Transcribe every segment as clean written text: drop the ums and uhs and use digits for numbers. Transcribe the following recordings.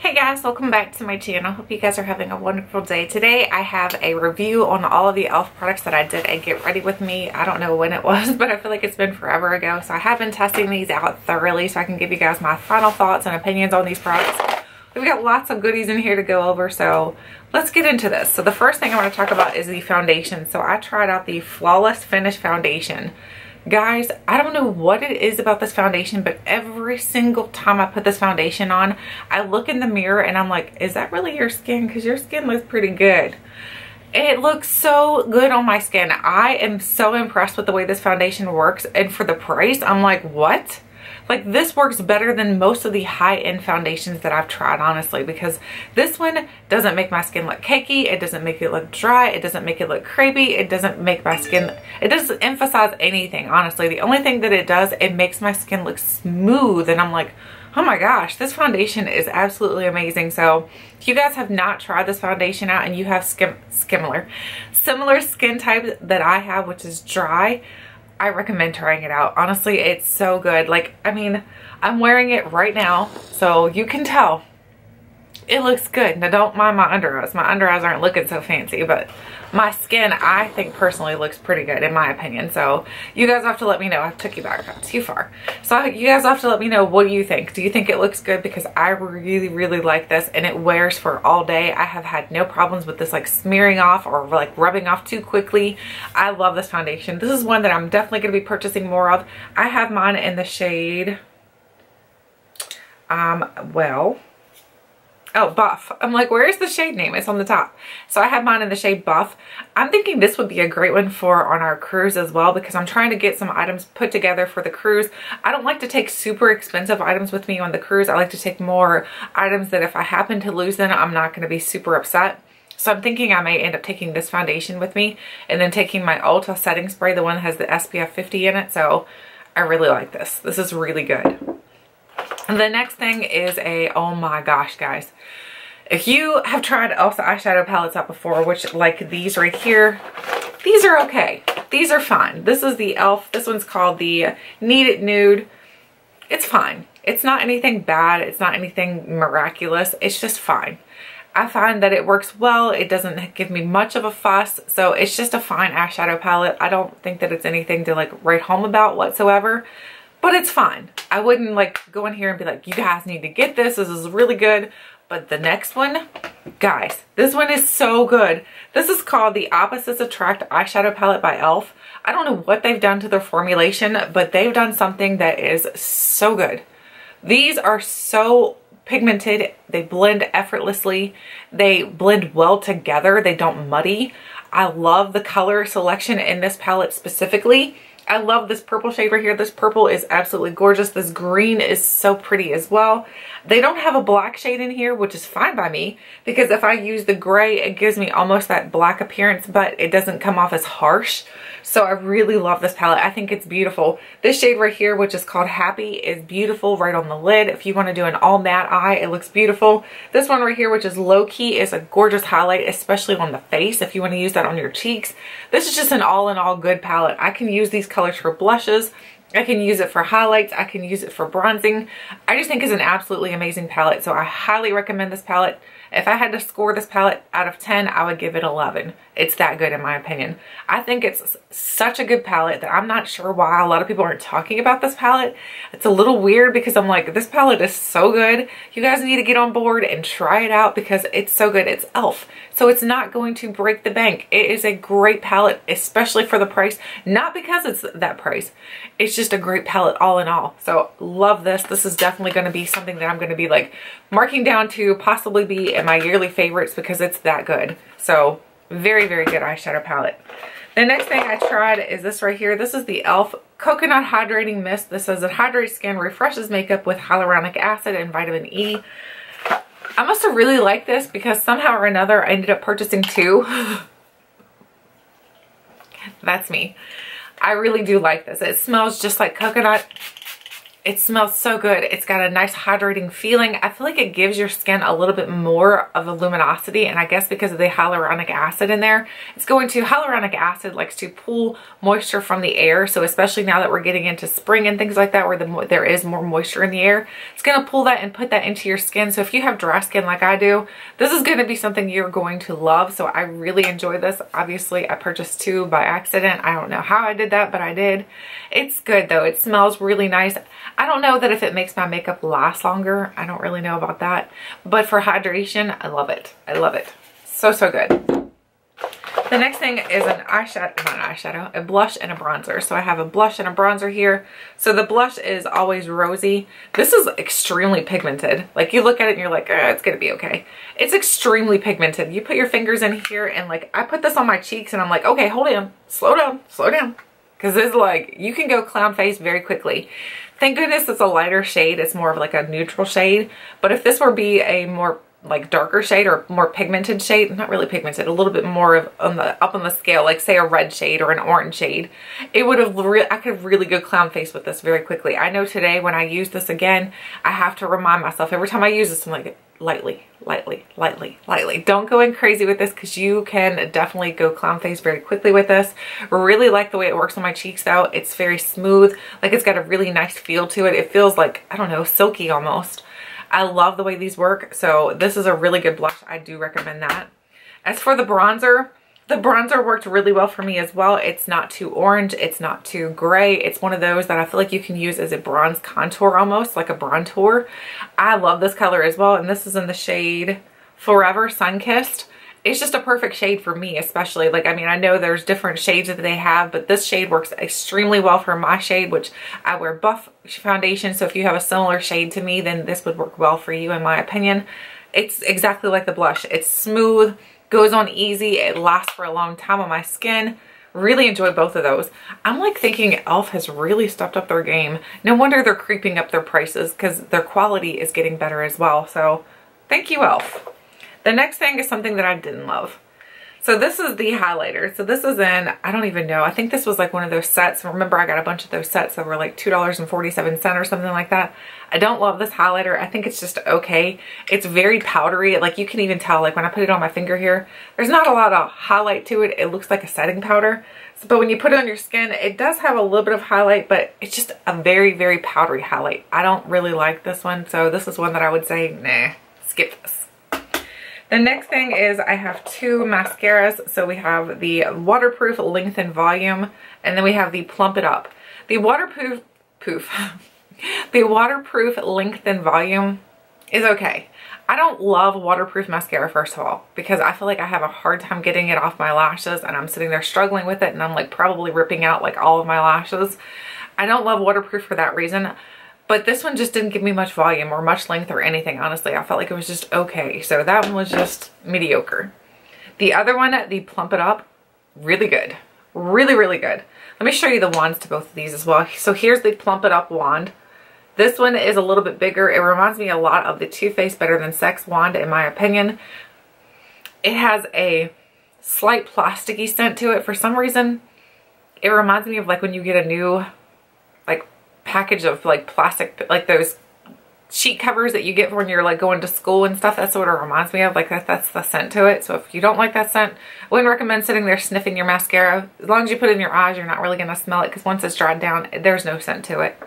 Hey guys, welcome back to my channel. Hope you guys are having a wonderful day. Today I have a review on all of the e.l.f. products that I did at Get Ready With Me. I don't know when it was, but I feel like it's been forever ago. So I have been testing these out thoroughly so I can give you guys my final thoughts and opinions on these products. We've got lots of goodies in here to go over, so let's get into this. So the first thing I want to talk about is the foundation. So I tried out the Flawless Finish Foundation. Guys, I don't know what it is about this foundation, but every single time I put this foundation on, I look in the mirror and I'm like, is that really your skin? Because your skin looks pretty good. It looks so good on my skin. I am so impressed with the way this foundation works, and for the price, I'm like, what? Like, this works better than most of the high-end foundations that I've tried, honestly, because this one doesn't make my skin look cakey. It doesn't make it look dry. It doesn't make it look crepey. It doesn't make my skin, it doesn't emphasize anything, honestly. The only thing that it does, it makes my skin look smooth, and I'm like, oh my gosh, this foundation is absolutely amazing. So if you guys have not tried this foundation out and you have similar skin type that I have, which is dry, I recommend trying it out. Honestly, it's so good. Like, I mean, I'm wearing it right now, so you can tell it looks good. Now, don't mind my under eyes. My under eyes aren't looking so fancy, but my skin, I think, personally looks pretty good, in my opinion. So you guys have to let me know. I took you back too far. So you guys have to let me know, what do you think? Do you think it looks good? Because I really like this, and it wears for all day. I have had no problems with this like smearing off or like rubbing off too quickly. I love this foundation. This is one that I'm definitely going to be purchasing more of. I have mine in the shade, oh, Buff. I'm like, where's the shade name? It's on the top. So I have mine in the shade Buff. I'm thinking this would be a great one for on our cruise as well, because I'm trying to get some items put together for the cruise. I don't like to take super expensive items with me on the cruise. I like to take more items that if I happen to lose them, I'm not going to be super upset. So I'm thinking I may end up taking this foundation with me and then taking my Ulta setting spray, the one that has the SPF 50 in it. So I really like this. This is really good. And the next thing is oh my gosh, guys. If you have tried e.l.f. eyeshadow palettes out before, which like these right here, these are okay. These are fine. This is the e.l.f. This one's called the Need It Nude. It's fine. It's not anything bad. It's not anything miraculous. It's just fine. I find that it works well. It doesn't give me much of a fuss. So it's just a fine eyeshadow palette. I don't think that it's anything to like write home about whatsoever. But it's fine. I wouldn't like go in here and be like, you guys need to get this. This is really good. But the next one, guys, this one is so good. This is called the Opposites Attract Eyeshadow Palette by e.l.f. I don't know what they've done to their formulation, but they've done something that is so good. These are so pigmented. They blend effortlessly. They blend well together. They don't muddy. I love the color selection in this palette specifically. I love this purple shade right here. This purple is absolutely gorgeous. This green is so pretty as well. They don't have a black shade in here, which is fine by me, because if I use the gray, it gives me almost that black appearance, but it doesn't come off as harsh. So I really love this palette. I think it's beautiful. This shade right here, which is called Happy, is beautiful right on the lid. If you want to do an all matte eye, it looks beautiful. This one right here, which is Low Key, is a gorgeous highlight, especially on the face if you want to use that on your cheeks. This is just an all in all good palette. I can use these colors for blushes. I can use it for highlights. I can use it for bronzing. I just think it's an absolutely amazing palette. So I highly recommend this palette. If I had to score this palette out of 10, I would give it 11. It's that good in my opinion. I think it's such a good palette that I'm not sure why a lot of people aren't talking about this palette. It's a little weird because I'm like, this palette is so good. You guys need to get on board and try it out because it's so good. It's e.l.f. So it's not going to break the bank. It is a great palette, especially for the price. Not because it's that price. It's just a great palette all in all. So love this. This is definitely going to be something that I'm going to be like marking down to possibly be in my yearly favorites because it's that good. So very good eyeshadow palette. The next thing I tried is this right here. This is the e.l.f. Coconut Hydrating Mist. This says it hydrates skin, refreshes makeup with hyaluronic acid and vitamin E. I must have really liked this because somehow or another I ended up purchasing two. That's me. I really do like this. It smells just like coconut. It smells so good. It's got a nice hydrating feeling. I feel like it gives your skin a little bit more of a luminosity, and I guess because of the hyaluronic acid in there, hyaluronic acid likes to pull moisture from the air. So especially now that we're getting into spring and things like that, where there is more moisture in the air, it's going to pull that and put that into your skin. So if you have dry skin like I do, this is going to be something you're going to love. So I really enjoy this. Obviously I purchased 2 by accident. I don't know how I did that, but I did. It's good though. It smells really nice. I don't know that if it makes my makeup last longer. I don't really know about that. But for hydration, I love it. I love it. So, so good. The next thing is an eyeshadow, a blush and a bronzer. So I have a blush and a bronzer here. So the blush is always rosy. This is extremely pigmented. Like you look at it and you're like, it's gonna be okay. It's extremely pigmented. You put your fingers in here and like, I put this on my cheeks and I'm like, okay, hold on, slow down, slow down. Because it's like, you can go clown face very quickly. Thank goodness it's a lighter shade. It's more of like a neutral shade. But if this were be a more like darker shade or more pigmented shade, not really pigmented, a little bit more of up on the scale, like say a red shade or an orange shade, it would have I could really go clown face with this very quickly. I know today when I use this again, I have to remind myself every time I use this, I'm like, lightly, lightly, lightly, lightly. Don't go in crazy with this because you can definitely go clown face very quickly with this. Really like the way it works on my cheeks though. It's very smooth. Like it's got a really nice feel to it. It feels like, I don't know, silky almost. I love the way these work. So this is a really good blush. I do recommend that. As for the bronzer worked really well for me as well. It's not too orange. It's not too gray. It's one of those that I feel like you can use as a bronze contour almost, like a bronzer. I love this color as well. And this is in the shade Forever Sunkissed. It's just a perfect shade for me, especially. Like, I mean, I know there's different shades that they have, but this shade works extremely well for my shade, which I wear buff foundation. So if you have a similar shade to me, then this would work well for you, in my opinion. It's exactly like the blush. It's smooth, goes on easy. It lasts for a long time on my skin. Really enjoy both of those. I'm like thinking e.l.f. has really stepped up their game. No wonder they're creeping up their prices because their quality is getting better as well. So thank you, e.l.f. The next thing is something that I didn't love. So this is the highlighter. So this is in, I don't even know. I think this was like one of those sets. Remember, I got a bunch of those sets that were like $2.47 or something like that. I don't love this highlighter. I think it's just okay. It's very powdery. Like you can even tell, like when I put it on my finger here, there's not a lot of highlight to it. It looks like a setting powder. But when you put it on your skin, it does have a little bit of highlight, but it's just a very, very powdery highlight. I don't really like this one. So this is one that I would say, nah, skip this. The next thing is I have 2 mascaras. So we have the Waterproof Length and Volume, and then we have the Plump It Up. The waterproof Length and Volume is okay. I don't love waterproof mascara, first of all, because I feel like I have a hard time getting it off my lashes and I'm sitting there struggling with it and I'm like probably ripping out like all of my lashes. I don't love waterproof for that reason. But this one just didn't give me much volume or much length or anything, honestly. I felt like it was just okay. So that one was just mediocre. The other one, the Plump It Up, really good. Really, really good. Let me show you the wands to both of these as well. So here's the Plump It Up wand. This one is a little bit bigger. It reminds me a lot of the Too Faced Better Than Sex wand, in my opinion. It has a slight plasticky scent to it. For some reason, it reminds me of like when you get a new like package of like plastic, like those sheet covers that you get when you're like going to school and stuff. That's what it reminds me of. Like that's the scent to it. So if you don't like that scent, I wouldn't recommend sitting there sniffing your mascara. As long as you put it in your eyes, you're not really going to smell it because once it's dried down, there's no scent to it.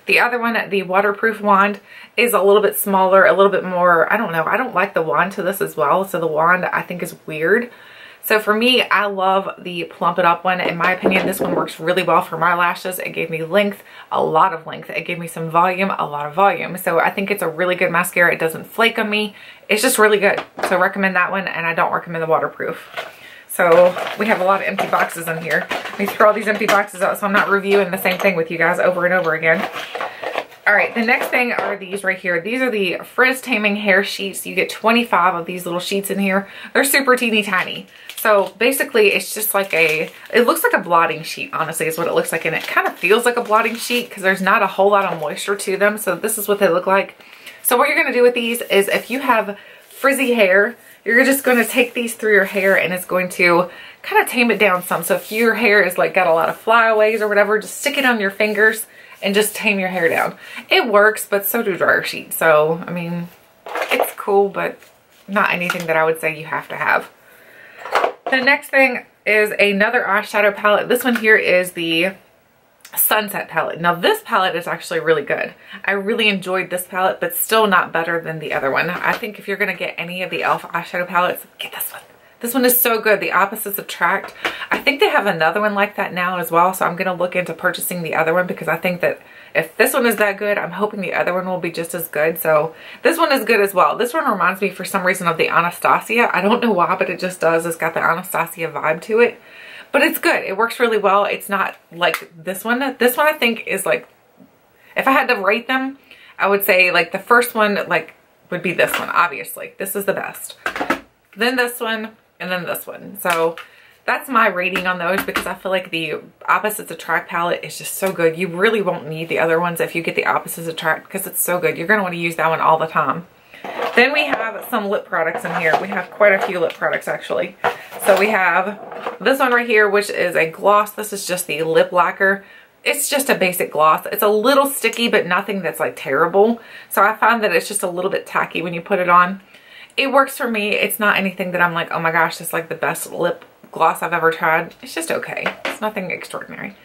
The other one, the waterproof wand, is a little bit smaller, a little bit more, I don't know. I don't like the wand to this as well. So the wand I think is weird. So for me, I love the Plump It Up one. In my opinion, this one works really well for my lashes. It gave me length, a lot of length. It gave me some volume, a lot of volume. So I think it's a really good mascara. It doesn't flake on me. It's just really good. So recommend that one, and I don't recommend the waterproof. So we have a lot of empty boxes in here. Let me throw all these empty boxes out so I'm not reviewing the same thing with you guys over and over again. All right, the next thing are these right here. These are the Frizz Taming Hair Sheets. You get 25 of these little sheets in here. They're super teeny tiny. So basically it's just like it looks like a blotting sheet, honestly, is what it looks like. And it kind of feels like a blotting sheet because there's not a whole lot of moisture to them. So this is what they look like. So what you're gonna do with these is if you have frizzy hair, you're just gonna take these through your hair and it's going to kind of tame it down some. So if your hair is like got a lot of flyaways or whatever, just stick it on your fingers and just tame your hair down. It works, but so do dryer sheets. So, I mean, it's cool, but not anything that I would say you have to have. The next thing is another eyeshadow palette. This one here is the Sunset palette. Now this palette is actually really good. I really enjoyed this palette, but still not better than the other one. I think if you're going to get any of the e.l.f. eyeshadow palettes, get this one. This one is so good. The Opposites Attract. I think they have another one like that now as well, so I'm going to look into purchasing the other one because I think that if this one is that good, I'm hoping the other one will be just as good. So this one is good as well. This one reminds me for some reason of the Anastasia. I don't know why, but it just does. It's got the Anastasia vibe to it. But it's good. It works really well. It's not like this one. This one I think is like, if I had to rate them, I would say like the first one like would be this one, obviously. This is the best. Then this one, and then this one. So that's my rating on those because I feel like the Opposites Attract palette is just so good. You really won't need the other ones if you get the Opposites Attract because it's so good. You're going to want to use that one all the time. Then we have some lip products in here. We have quite a few lip products actually. So we have this one right here, which is a gloss. This is just the lip lacquer. It's just a basic gloss. It's a little sticky, but nothing that's like terrible. So I find that it's just a little bit tacky when you put it on. It works for me. It's not anything that I'm like, oh my gosh, it's like the best lip gloss I've ever tried. It's just okay. It's nothing extraordinary.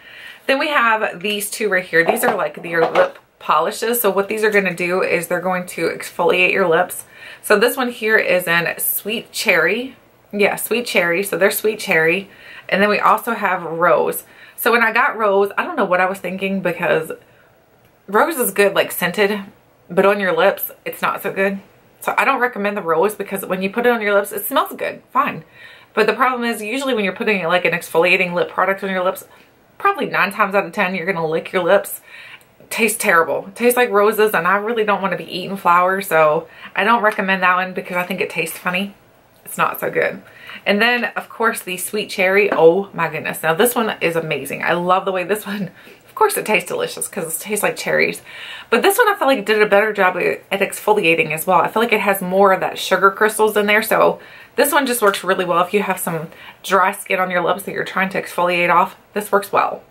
Then we have these two right here. These are like your lip polishes. So what these are going to do is they're going to exfoliate your lips. So this one here is in Sweet Cherry. Yeah, Sweet Cherry. So they're Sweet Cherry. And then we also have Rose. So when I got Rose, I don't know what I was thinking because Rose is good like scented, but on your lips, it's not so good. So I don't recommend the Rose because when you put it on your lips, it smells good, fine. But the problem is usually when you're putting like an exfoliating lip product on your lips, probably 9 times out of 10, you're going to lick your lips. Tastes terrible. It tastes like roses and I really don't want to be eating flowers, so I don't recommend that one because I think it tastes funny. It's not so good. And then of course the Sweet Cherry. Oh my goodness. Now this one is amazing. I love the way this one, of course it tastes delicious because it tastes like cherries. But this one I feel like it did a better job at exfoliating as well. I feel like it has more of that sugar crystals in there. So this one just works really well if you have some dry skin on your lips that you're trying to exfoliate off. This works well.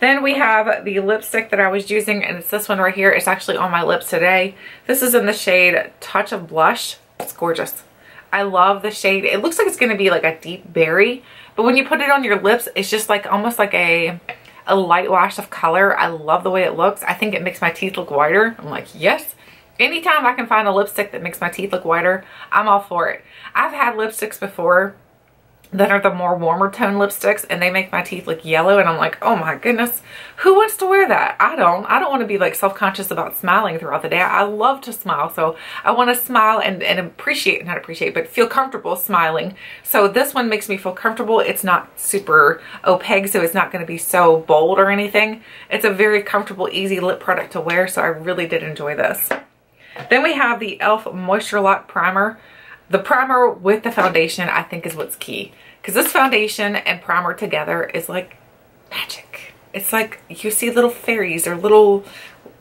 Then we have the lipstick that I was using, and it's this one right here. It's actually on my lips today. This is in the shade Touch of Blush. It's gorgeous. I love the shade. It looks like it's going to be like a deep berry, but when you put it on your lips, it's just like almost like a light wash of color. I love the way it looks. I think it makes my teeth look whiter. I'm like, yes. Anytime I can find a lipstick that makes my teeth look whiter, I'm all for it. I've had lipsticks before that are the more warmer tone lipsticks and they make my teeth look yellow and I'm like, oh my goodness, who wants to wear that? I don't want to be like self-conscious about smiling throughout the day. I love to smile, so I want to smile and not appreciate, but feel comfortable smiling. So this one makes me feel comfortable. It's not super opaque, so it's not going to be so bold or anything. It's a very comfortable, easy lip product to wear, so I really did enjoy this. Then we have the e.l.f. Moisture Lock Primer. The primer with the foundation I think is what's key, because this foundation and primer together is like magic. It's like you see little fairies or little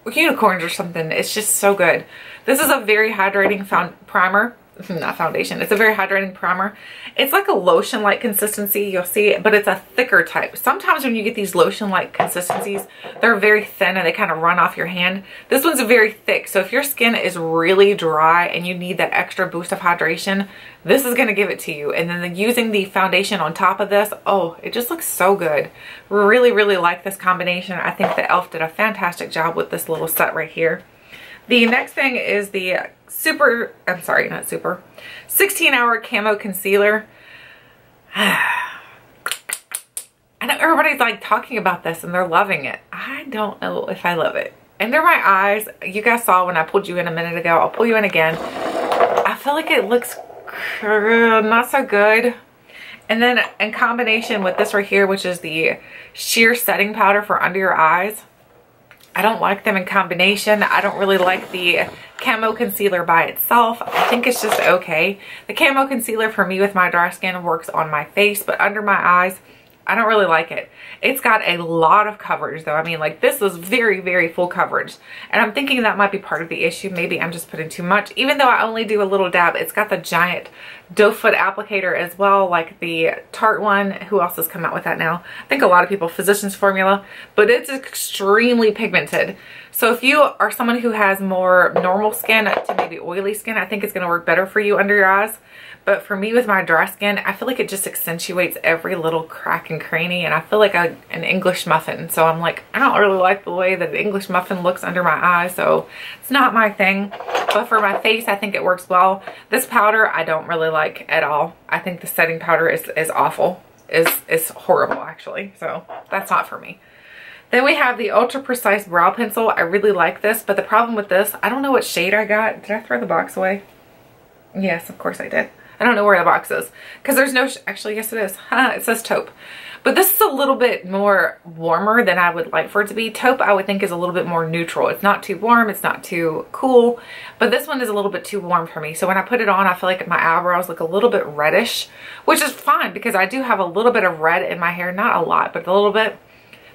unicorns or something. It's just so good. This is a very hydrating primer. Not foundation. It's a very hydrating primer. It's like a lotion-like consistency. You'll see it, but it's a thicker type. Sometimes when you get these lotion-like consistencies, they're very thin and they kind of run off your hand. This one's very thick. So if your skin is really dry and you need that extra boost of hydration, this is going to give it to you. And then using the foundation on top of this, oh, it just looks so good. Really, really like this combination. I think the e.l.f. did a fantastic job with this little set right here. The next thing is the 16-hour camo concealer. I know everybody's like talking about this and they're loving it. I don't know if I love it. Under my eyes, you guys saw when I pulled you in a minute ago, I'll pull you in again. I feel like it looks not so good. And then in combination with this right here, which is the sheer setting powder for under your eyes, I don't like them in combination. I don't really like the camo concealer by itself. I think it's just okay. The camo concealer for me with my dry skin works on my face, but under my eyes, I don't really like it. It's got a lot of coverage though. I mean, like, this is very, very full coverage. And I'm thinking that might be part of the issue. Maybe I'm just putting too much. Even though I only do a little dab, it's got the giant doe foot applicator as well, like the Tarte one. Who else has come out with that now? I think a lot of people, Physicians Formula, but it's extremely pigmented. So if you are someone who has more normal skin to maybe oily skin, I think it's going to work better for you under your eyes. But for me, with my dry skin, I feel like it just accentuates every little crack and cranny, and I feel like an English muffin. So I'm like, I don't really like the way that an English muffin looks under my eyes, so it's not my thing. But for my face, I think it works well. This powder, I don't really like at all. I think the setting powder is awful. Is horrible, actually. So that's not for me. Then we have the Ultra Precise Brow Pencil. I really like this, but the problem with this, I don't know what shade I got. Did I throw the box away? Yes, of course I did. I don't know where the box is because there's no, actually, yes it is. It says taupe. But this is a little bit more warmer than I would like for it to be. Taupe, I would think, is a little bit more neutral. It's not too warm, it's not too cool, but this one is a little bit too warm for me. So when I put it on, I feel like my eyebrows look a little bit reddish, which is fine because I do have a little bit of red in my hair. Not a lot, but a little bit.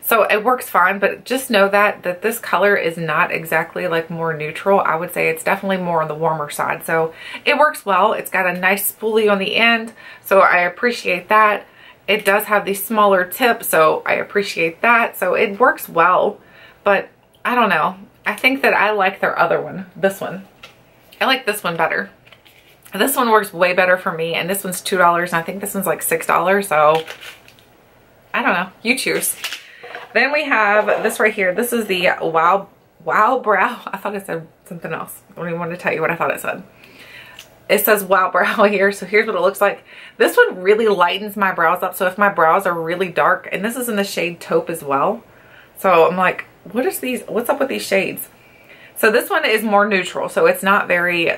So it works fine, but just know that this color is not exactly like more neutral. I would say it's definitely more on the warmer side. So it works well. It's got a nice spoolie on the end, so I appreciate that. It does have the smaller tip, so I appreciate that. So it works well, but I don't know. I think that I like their other one, this one. I like this one better. This one works way better for me, and this one's $2, and I think this one's like $6, so I don't know. You choose. Then we have this right here. This is the Wow Brow. I thought it said something else. I don't even want to tell you what I thought it said. It says Wow Brow here. So here's what it looks like. This one really lightens my brows up. So if my brows are really dark, and this is in the shade Taupe as well. So I'm like, what's up with these shades? So this one is more neutral. So it's not very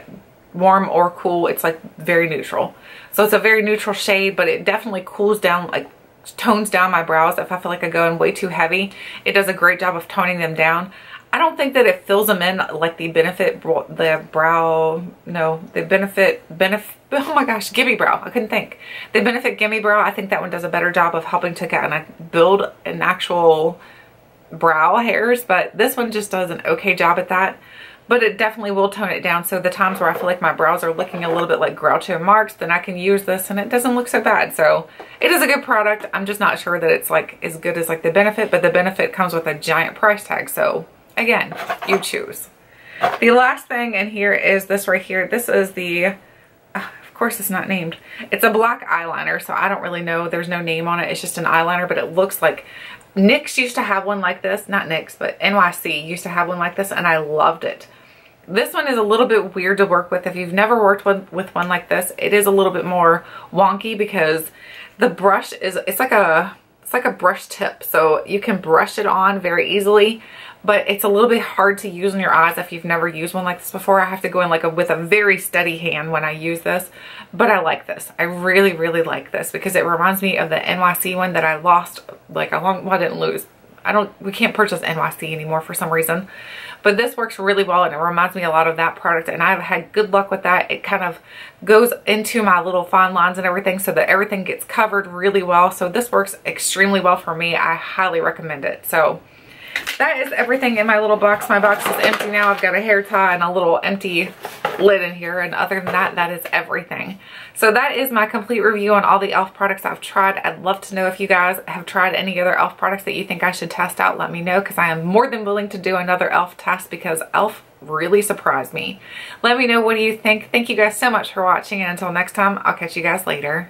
warm or cool. It's like very neutral. So it's a very neutral shade, but it definitely cools down, like tones down my brows. If I feel like I go in way too heavy, it does a great job of toning them down. I don't think that it fills them in like the Benefit, oh my gosh, Gimme Brow. I couldn't think. The Benefit Gimme Brow, I think that one does a better job of helping to kind of build an actual brow hairs, but this one just does an okay job at that. But it definitely will tone it down. So the times where I feel like my brows are looking a little bit like Groucho Marx, then I can use this and it doesn't look so bad. So it is a good product. I'm just not sure that it's like as good as like the Benefit, but the Benefit comes with a giant price tag. So again, you choose. The last thing in here is this right here. This is the, of course it's not named. It's a black eyeliner. So I don't really know. There's no name on it. It's just an eyeliner, but it looks like NYX used to have one like this. Not NYX, but NYC used to have one like this, and I loved it. This one is a little bit weird to work with. If you've never worked with one like this, it is a little bit more wonky because the brush is, it's like a brush tip. So you can brush it on very easily, but it's a little bit hard to use on your eyes if you've never used one like this before. I have to go in like with a very steady hand when I use this, but I like this. I really, really like this because it reminds me of the NYC one that I lost like well, I didn't lose. We can't purchase NYC anymore for some reason, but this works really well and it reminds me a lot of that product, and I've had good luck with that. It kind of goes into my little fine lines and everything so that everything gets covered really well. So this works extremely well for me. I highly recommend it. So that is everything in my little box. My box is empty now. I've got a hair tie and a little empty lid in here, and other than that, that is everything. So that is my complete review on all the e.l.f. products I've tried. I'd love to know if you guys have tried any other e.l.f. products that you think I should test out. Let me know, because I am more than willing to do another e.l.f. test because e.l.f. really surprised me. Let me know, what do you think? Thank you guys so much for watching, and until next time, I'll catch you guys later.